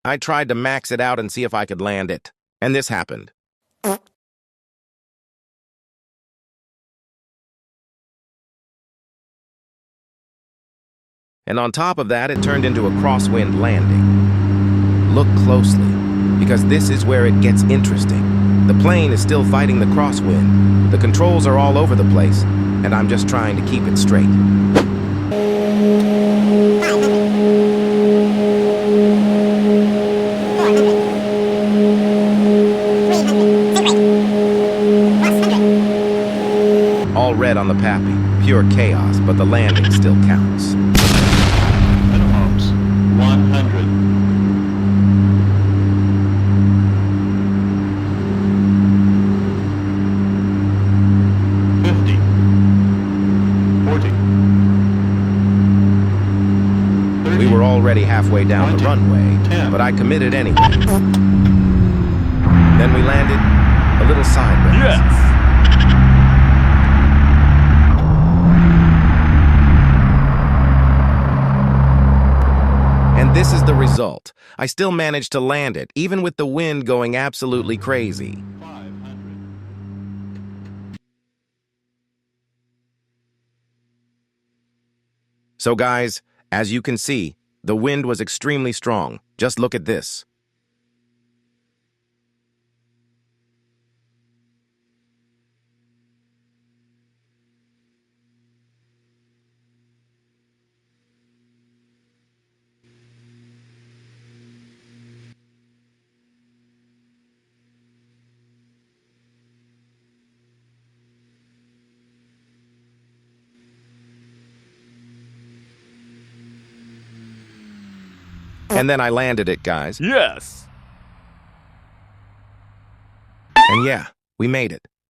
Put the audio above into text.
I tried to max it out and see if I could land it. And this happened. And on top of that, it turned into a crosswind landing. Look closely, because this is where it gets interesting. The plane is still fighting the crosswind. The controls are all over the place, and I'm just trying to keep it straight. All red on the Pappy. Pure chaos, but the landing still counts. Minimums 100. 50. 40. 30. We were already halfway down 20, the runway, 10. but I committed anyway. Then we landed a little sideways. Yes. And this is the result. I still managed to land it, even with the wind going absolutely crazy. 500. So guys, as you can see, the wind was extremely strong. Just look at this. And then I landed it, guys. Yes. And yeah, we made it.